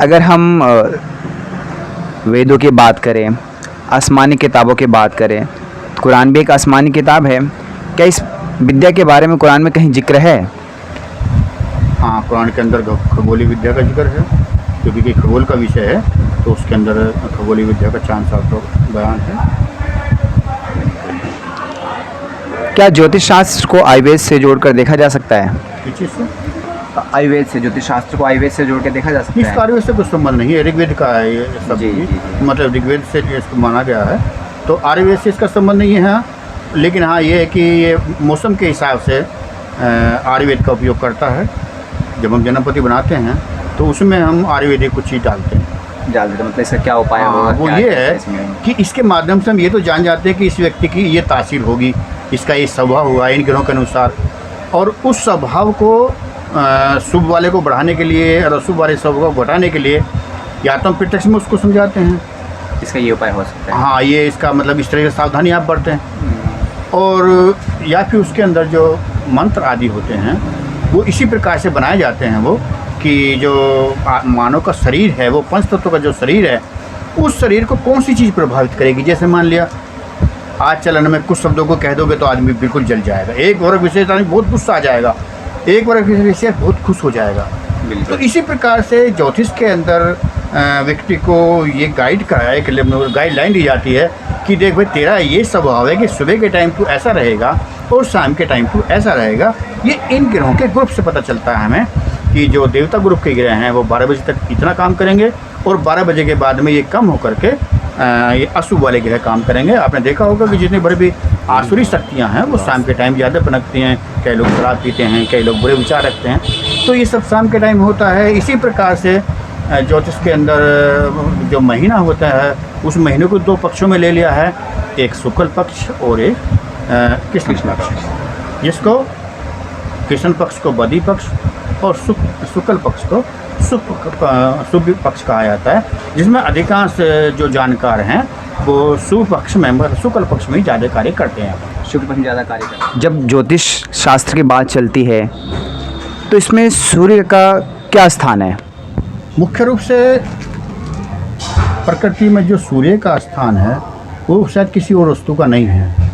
अगर हम वेदों की बात करें, आसमानी किताबों की बात करें, कुरान भी एक आसमानी किताब है। क्या इस विद्या के बारे में कुरान में कहीं जिक्र है? हाँ, कुरान के अंदर खगोलीय विद्या का जिक्र है, क्योंकि कि खगोल का विषय है तो उसके अंदर खगोलीय विद्या का चांद साफ बयान है। क्या ज्योतिष शास्त्र को आयुर्वेद से जोड़कर देखा जा सकता है? किस चीज़ से? आयुर्वेद से, ज्योतिष शास्त्र को आयुर्वेद से जोड़ के देखा जा सकता है? इसका आयुर्वेद से कुछ संबंध नहीं है, ऋग्वेद का है ये सब। जी, जी, जी। मतलब ऋग्वेद से इसको माना गया है, तो आयुर्वेद से इसका संबंध नहीं है। लेकिन हाँ, ये है कि ये मौसम के हिसाब से आयुर्वेद का उपयोग करता है। जब हम जन्मपति बनाते हैं तो उसमें हम आयुर्वेदिक कुछ चीज़ डालते हैं। मतलब इसका क्या उपाय होगा? वो ये है कि इसके माध्यम से हम ये तो जान जाते हैं कि इस व्यक्ति की ये तासीर होगी, इसका ये स्वभाव हुआ इन ग्रहों के अनुसार, और उस स्वभाव को शुभ वाले को बढ़ाने के लिए और अशुभ वाले स्वभाव को घटाने के लिए या तो हम प्रत्यक्ष में उसको समझाते हैं, इसका ये उपाय हो सकता है। हाँ, ये इसका मतलब इस तरह की सावधानी आप बरतें। और या फिर उसके अंदर जो मंत्र आदि होते हैं वो इसी प्रकार से बनाए जाते हैं वो कि जो मानव का शरीर है, वो पंच तत्व का जो शरीर है, उस शरीर को कौन सी चीज़ प्रभावित करेगी। जैसे मान लिया आज चलन में कुछ शब्दों को कह दोगे तो आदमी बिल्कुल जल जाएगा, एक वर्ग विशेष आदमी बहुत गुस्सा आ जाएगा, एक वर्ग विशेष बहुत खुश हो जाएगा। तो इसी प्रकार से ज्योतिष के अंदर व्यक्ति को ये गाइड कराया, एक गाइडलाइन दी जाती है कि देख भाई, तेरा ये स्वभाव है कि सुबह के टाइम तू ऐसा रहेगा और शाम के टाइम तू ऐसा रहेगा। ये इन ग्रहों के ग्रुप से पता चलता है हमें कि जो देवता ग्रुप के ग्रह हैं वो 12 बजे तक इतना काम करेंगे और 12 बजे के बाद में ये कम होकर के ये अशुभ वाले ग्रह काम करेंगे। आपने देखा होगा कि जितनी बड़ी भी आसुरी शक्तियाँ हैं वो शाम के टाइम ज़्यादा पनपती हैं। कई लोग शराब पीते हैं, कई लोग बुरे विचार रखते हैं, तो ये सब शाम के टाइम होता है। इसी प्रकार से ज्योतिष के अंदर जो महीना होता है उस महीने को 2 पक्षों में ले लिया है, एक शुक्ल पक्ष और एक कृष्ण पक्ष, जिसको कृष्ण पक्ष को बदी पक्ष और शुक्ल पक्ष को शुभ पक्ष कहा जाता है, जिसमें अधिकांश जो जानकार हैं वो शुभ पक्ष में, शुक्ल पक्ष में ही ज़्यादा कार्य करते हैं। शुक्ल पक्ष में ज़्यादा कार्य करते हैं। जब ज्योतिष शास्त्र की बात चलती है तो इसमें सूर्य का क्या स्थान है? मुख्य रूप से प्रकृति में जो सूर्य का स्थान है वो शायद किसी और वस्तु का नहीं है,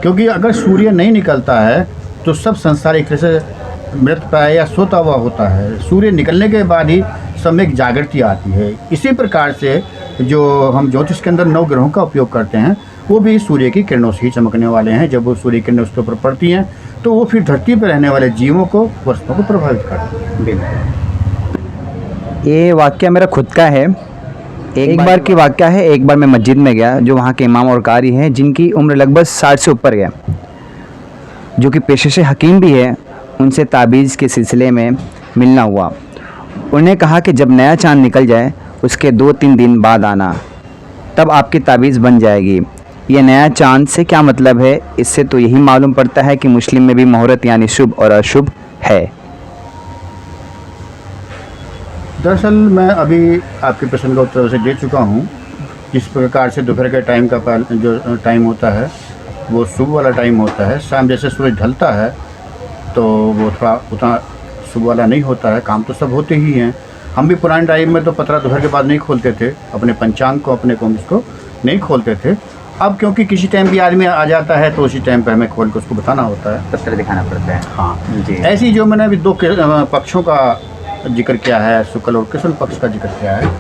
क्योंकि अगर सूर्य नहीं निकलता है तो सब संसार एक तरह से मृत प्राय या सोता हुआ होता है। सूर्य निकलने के बाद ही सब में एक जागृति आती है। इसी प्रकार से जो हम ज्योतिष के अंदर 9 ग्रहों का उपयोग करते हैं वो भी सूर्य की किरणों से ही चमकने वाले हैं। जब वो सूर्य किरणें उसके ऊपर पड़ती हैं तो वो फिर धरती पर रहने वाले जीवों को, वस्तुओं को प्रभावित करती हैं। ये वाक्य मेरा खुद का है। एक बार की वाक्य है, एक बार मैं मस्जिद में गया, जो वहाँ के इमाम और कारी हैं जिनकी उम्र लगभग 60 से ऊपर है, जो कि पेशे से हकीम भी है। उनसे ताबीज़ के सिलसिले में मिलना हुआ। उन्हें कहा कि जब नया चाँद निकल जाए उसके 2-3 दिन बाद आना, तब आपकी ताबीज़ बन जाएगी। ये नया चाँद से क्या मतलब है? इससे तो यही मालूम पड़ता है कि मुस्लिम में भी मुहूर्त यानी शुभ और अशुभ है। दरअसल मैं अभी आपके प्रश्न का उत्तर से दे चुका हूँ। जिस प्रकार से दोपहर के टाइम का जो टाइम होता है वो शुभ वाला टाइम होता है। शाम जैसे सूरज ढलता है तो वो थोड़ा उतना शुभ वाला नहीं होता है। काम तो सब होते ही हैं। हम भी पुराने टाइम में तो पतरा दोपहर के बाद नहीं खोलते थे, अपने पंचांग को, अपने को इसको नहीं खोलते थे। अब क्योंकि किसी टाइम भी आदमी आ जाता है तो उसी टाइम पे हमें खोल के उसको बताना होता है, पत्र दिखाना पड़ता है। हाँ जी। ऐसी जो मैंने अभी 2 पक्षों का जिक्र किया है, शुक्ल और कृष्ण पक्ष का जिक्र किया है,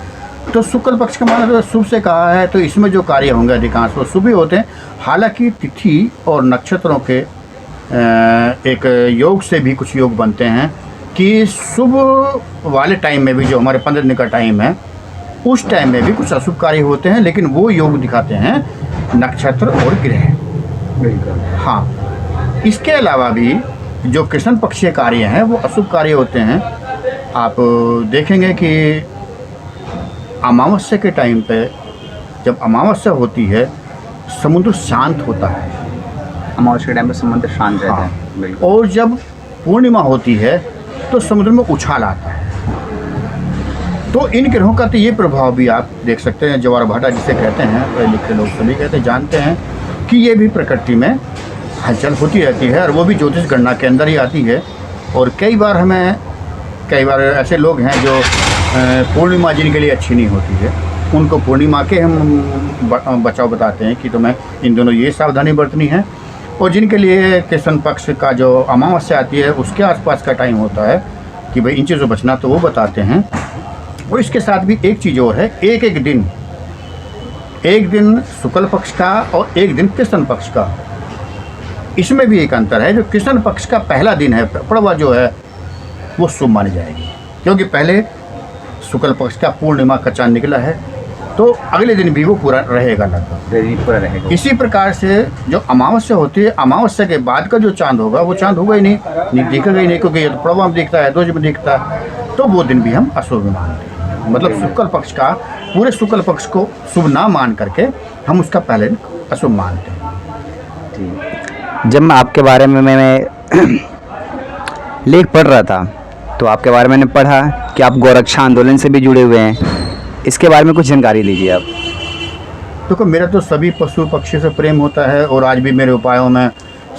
तो शुक्ल पक्ष का मतलब शुभ से कहा है, तो इसमें जो कार्य होंगे अधिकांश वो शुभ ही होते हैं। हालांकि तिथि और नक्षत्रों के एक योग से भी कुछ योग बनते हैं कि शुभ वाले टाइम में भी, जो हमारे 15 दिन का टाइम है, उस टाइम में भी कुछ अशुभ कार्य होते हैं, लेकिन वो योग दिखाते हैं नक्षत्र और ग्रह। बिल्कुल। हाँ, इसके अलावा भी जो कृष्ण पक्षीय कार्य हैं वो अशुभ कार्य होते हैं। आप देखेंगे कि अमावस्या के टाइम पे, जब अमावस्या होती है, समुद्र शांत होता है। अमावस्या के टाइम पे समुद्र शांत रहता है। बिल्कुल। और जब पूर्णिमा होती है तो समुद्र में उछाल आता है। तो इन ग्रहों का तो ये प्रभाव भी आप देख सकते हैं। ज्वार भाटा जिसे कहते हैं, पढ़े लिखे लोग सभी कहते हैं, जानते हैं कि ये भी प्रकृति में हलचल होती रहती है और वो भी ज्योतिष गणना के अंदर ही आती है। और कई बार हमें कई बार ऐसे लोग हैं जो पूर्णिमा जिनके लिए अच्छी नहीं होती है, उनको पूर्णिमा के हम बचाव बताते हैं कि तुम्हें इन दोनों ये सावधानी बरतनी है। और जिनके लिए कृष्ण पक्ष का जो अमावस्या आती है उसके आसपास का टाइम होता है कि भाई इन चीज़ों से बचना, तो वो बताते हैं। और इसके साथ भी एक चीज़ और है, एक दिन शुक्ल पक्ष का और एक दिन कृष्ण पक्ष का, इसमें भी एक अंतर है। जो कृष्ण पक्ष का पहला दिन है पड़वा जो है वो शुभ मानी जाएगी, क्योंकि पहले शुक्ल पक्ष का पूर्णिमा का चांद निकला है, तो अगले दिन भी वो पूरा रहेगा, लगभग पूरा रहेगा। इसी प्रकार से जो अमावस्या होती है, अमावस्या के बाद का जो चांद होगा वो चांद होगा ही नहीं दिखेगा ही नहीं, क्योंकि ये तो पड़वा में दिखता है, दोज में दिखता है, तो वो दिन भी हम अशुभ मानते हैं। मतलब शुक्ल पक्ष का, पूरे शुक्ल पक्ष को शुभ ना मान करके हम उसका पहले दिन अशुभ मानते हैं। जब मैं आपके बारे में मैं लेख पढ़ रहा था तो आपके बारे में मैंने पढ़ा कि आप गोरक्षा आंदोलन से भी जुड़े हुए हैं, इसके बारे में कुछ जानकारी दीजिए आप। देखो, मेरा तो सभी पशु पक्षी से प्रेम होता है, और आज भी मेरे उपायों में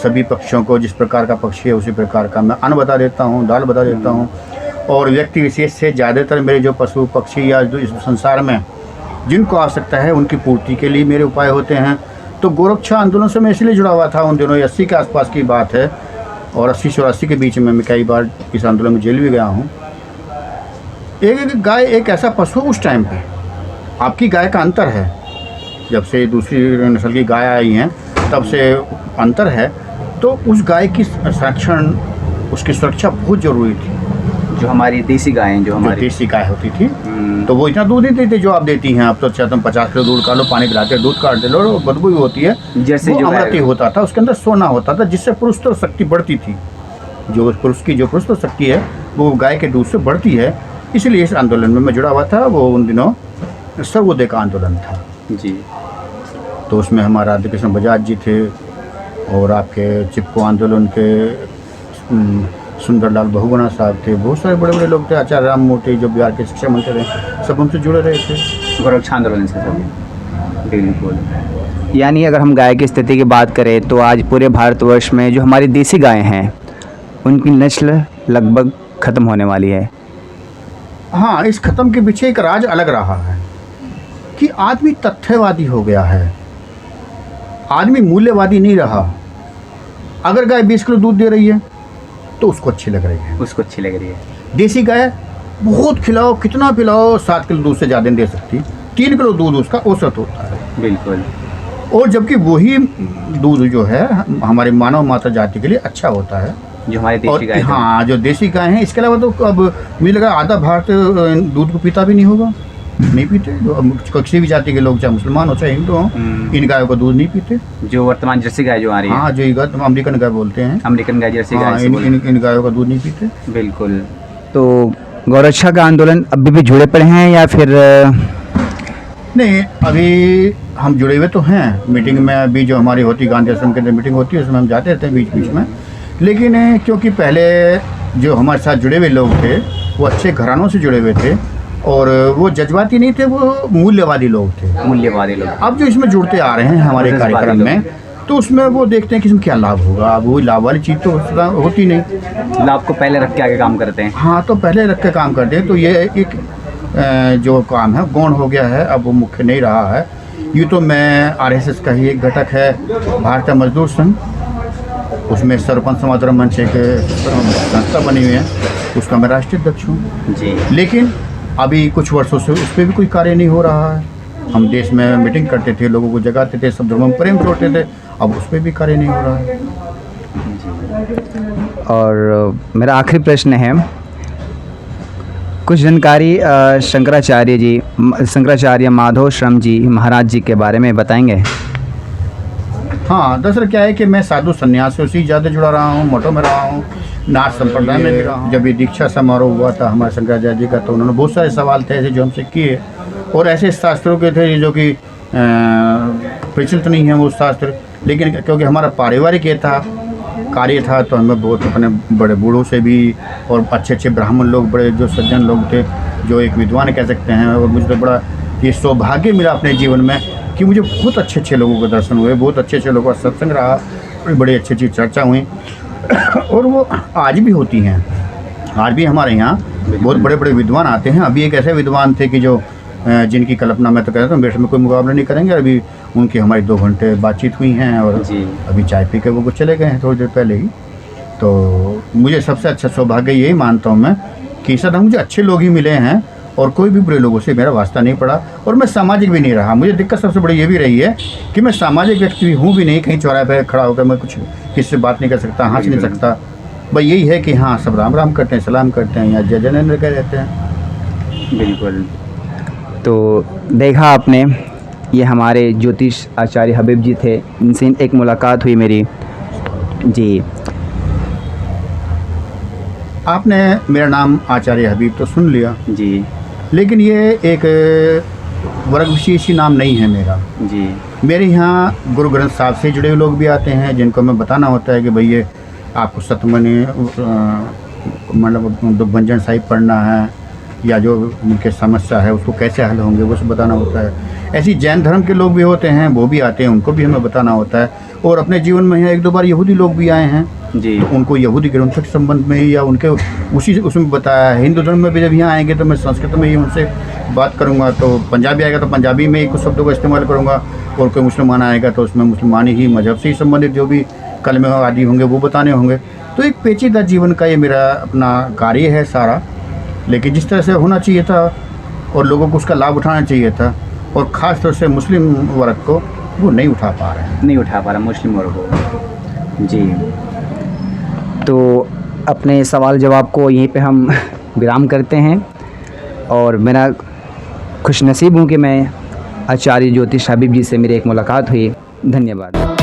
सभी पक्षियों को जिस प्रकार का पक्षी है उसी प्रकार का मैं अन्न बता देता हूँ, दाल बता देता हूँ। और व्यक्ति विशेष से ज़्यादातर मेरे जो पशु पक्षी या जो इस संसार में जिनको आवश्यकता है उनकी पूर्ति के लिए मेरे उपाय होते हैं। तो गोरक्षा आंदोलन से मैं इसलिए जुड़ा हुआ था, उन दिनों 80 के आसपास की बात है, और 80-84 के बीच में मैं कई बार इस आंदोलन में जेल भी गया हूँ। एक गाय एक ऐसा पशु, उस टाइम पे आपकी गाय का अंतर है, जब से दूसरी नस्ल की गाय आई हैं तब से अंतर है, तो उस गाय की संरक्षण, उसकी सुरक्षा बहुत ज़रूरी थी। जो हमारी देसी गायें, जो हमारी देसी गाय होती थी, तो वो इतना दूध नहीं देती जो आप देती हैं। अब तो अच्छा तुम 50 किलो दूध काट लो, पानी पिलाते हो, दूध काट दे लो, बदबू भी होती है। जैसे वो जो अमृत होता था, उसके अंदर सोना होता था, जिससे पुरुष शक्ति बढ़ती थी। जो पुरुष की जो पुरुष शक्ति है वो गाय के दूध से बढ़ती है। इसलिए इस आंदोलन में मैं जुड़ा हुआ था। वो उन दिनों सर्वोदय का आंदोलन था जी। तो उसमें हमारा राधा कृष्ण बजाज जी थे, और आपके चिपको आंदोलन के सुंदरलाल बहुगुणा साहब थे, बहुत सारे बड़े बड़े लोग थे, आचार्य राम मूर्ति जो बिहार के शिक्षा मंत्री थे, सब हमसे जुड़े रहे थे गोरक्षा आंदोलन से सब। बिल्कुल। यानी अगर हम गाय की स्थिति की बात करें तो आज पूरे भारतवर्ष में जो हमारी देसी गायें हैं उनकी नस्ल लगभग ख़त्म होने वाली है। हाँ, इस ख़त्म के पीछे एक राज अलग रहा है कि आदमी तथ्यवादी हो गया है, आदमी मूल्यवादी नहीं रहा। अगर गाय 20 किलो दूध दे रही है तो उसको अच्छी लग रही है, उसको अच्छी लग रही है। देसी गाय बहुत खिलाओ, कितना पिलाओ, 7 किलो दूध से ज़्यादा नहीं दे सकती, 3 किलो दूध उसका औसत होता है। बिल्कुल। और जबकि वही दूध जो है हमारी मानव माता जाति के लिए अच्छा होता है, जो हमारी देसी गाय। हाँ, जो देसी गाय हैं। इसके अलावा तो अब मुझे लगा आधा भारत दूध को पीता भी नहीं होगा, नहीं पीते। जो किसी भी जाति के लोग, चाहे मुसलमान हो चाहे हिंदू हो, इन गायों का दूध नहीं पीते। जो वर्तमान जर्सी गाय जो आ रही है, हाँ, जो ये गाय अमेरिकन गाय बोलते हैं, अमेरिकन गाय, जर्सी हाँ, गाय, इन गायों का दूध नहीं पीते। बिल्कुल। तो गौरक्षा का आंदोलन अभी भी जुड़े पड़े हैं या फिर नहीं? अभी हम जुड़े हुए तो हैं। मीटिंग में अभी जो हमारी होती, गांधी आश्रम के अंदर मीटिंग होती है, उसमें हम जाते रहते हैं बीच बीच में। लेकिन क्योंकि पहले जो हमारे साथ जुड़े हुए लोग थे वो अच्छे घरानों से जुड़े हुए थे, और वो जज्बाती नहीं थे, वो मूल्यवादी लोग थे। मूल्यवादी लोग अब जो इसमें जुड़ते आ रहे हैं हमारे कार्यक्रम में, तो उसमें वो देखते हैं कि इसमें क्या लाभ होगा। अब वो लाभ वाली चीज़ तो होती नहीं। लाभ को पहले रख के आगे काम करते हैं। हाँ, तो पहले रख के काम करते हैं। तो ये एक जो काम है गौण हो गया है, अब वो मुख्य नहीं रहा है। यूँ तो मैं RSS का ही एक घटक है, भारतीय मजदूर संघ, उसमें सरपंच समाधान मंच एक संस्था बनी हुई है, उसका मैं राष्ट्रीय अध्यक्ष हूँ जी। लेकिन अभी कुछ वर्षों से उस पर भी कोई कार्य नहीं हो रहा है। हम देश में मीटिंग करते थे, लोगों को जगाते थे, सब धर्मों में प्रेम जोड़ते थे, अब उस पर भी कार्य नहीं हो रहा है। और मेरा आखिरी प्रश्न है, कुछ जानकारी शंकराचार्य माधव श्रम जी महाराज जी के बारे में बताएंगे? हाँ, दरअसल क्या है कि मैं साधु संन्यासियों से ज़्यादा जुड़ा रहा हूँ, मठों में रहा हूँ, नाथ संप्रदाय में भी रहा हूँ। जब ये दीक्षा समारोह हुआ था हमारे शंकराचार्य जी का, तो उन्होंने बहुत सारे सवाल थे ऐसे जो हमसे किए, और ऐसे शास्त्रों के थे जो कि प्रचलित नहीं है वो शास्त्र, लेकिन क्योंकि हमारा पारिवारिक ये था, कार्य था, तो हमें बहुत अपने बड़े बूढ़ों से भी, और अच्छे अच्छे ब्राह्मण लोग, बड़े जो सज्जन लोग थे, जो एक विद्वान कह सकते हैं, और मुझे तो बड़ा ये सौभाग्य मिला अपने जीवन में कि मुझे बहुत अच्छे अच्छे लोगों के दर्शन हुए, बहुत अच्छे अच्छे लोगों का सत्संग रहा, बड़ी अच्छी अच्छी चर्चा हुई, और वो आज भी होती हैं। आज भी हमारे यहाँ बहुत बड़े बड़े विद्वान आते हैं। अभी एक ऐसे विद्वान थे कि जो जिनकी कल्पना मैं तो कहता हूँ बेटे में कोई मुकाबला नहीं करेंगे। अभी उनकी हमारी 2 घंटे बातचीत हुई हैं और जी। अभी चाय पी के वो चले गए हैं थोड़ी देर पहले ही। तो मुझे सबसे अच्छा सौभाग्य यही मानता हूँ मैं कि सदा मुझे अच्छे लोग ही मिले हैं और कोई भी बुरे लोगों से मेरा वास्ता नहीं पड़ा। और मैं सामाजिक भी नहीं रहा। मुझे दिक्कत सबसे बड़ी ये भी रही है कि मैं सामाजिक व्यक्ति हूँ भी नहीं। कहीं चौराहे पर खड़ा होकर मैं कुछ किसी से बात नहीं कर सकता, हंस नहीं सकता। भाई यही है कि हाँ, सब राम राम करते हैं, सलाम करते हैं या जय जनेन्द्र कह रहते हैं। बिल्कुल। तो देखा आपने, ये हमारे ज्योतिष आचार्य हबीब जी थे, इनसे एक मुलाकात हुई मेरी। जी। आपने मेरा नाम आचार्य हबीब तो सुन लिया जी। लेकिन ये एक वर्ग विशेषी नाम नहीं है मेरा। जी। मेरे यहाँ गुरु ग्रंथ साहब से जुड़े हुए लोग भी आते हैं जिनको मैं बताना होता है कि भाई ये आपको सतमनि मतलब दुभंजन साहिब पढ़ना है या जो उनके समस्या है उसको कैसे हल होंगे वो सब बताना होता है। ऐसी जैन धर्म के लोग भी होते हैं, वो भी आते हैं, उनको भी हमें बताना होता है। और अपने जीवन में यहाँ 1-2 बार यहूदी लोग भी आए हैं जी। तो उनको यहूदी ग्रंथों के संबंध में ही या उनके उसमें बताया है। हिंदू धर्म में भी जब यहाँ आएंगे तो मैं संस्कृत में ही उनसे बात करूँगा। तो पंजाबी आएगा तो पंजाबी में ही कुछ शब्दों का इस्तेमाल करूँगा और कोई मुसलमान आएगा तो उसमें मुसलमानी ही मजहब से ही संबंधित जो भी कलमे आदि होंगे वो बताने होंगे। तो एक पेचीदा जीवन का ये मेरा अपना कार्य है सारा। लेकिन जिस तरह से होना चाहिए था और लोगों को उसका लाभ उठाना चाहिए था और ख़ास तौर से मुस्लिम वर्ग को वो नहीं उठा पा रहे हैं। नहीं उठा पा रहा मुस्लिम वर्ग को। जी। तो अपने सवाल जवाब को यहीं पे हम विराम करते हैं और मेरा खुशनसीब हूँ कि मैं आचार्य ज्योतिष हबीब जी से मेरी एक मुलाकात हुई। धन्यवाद।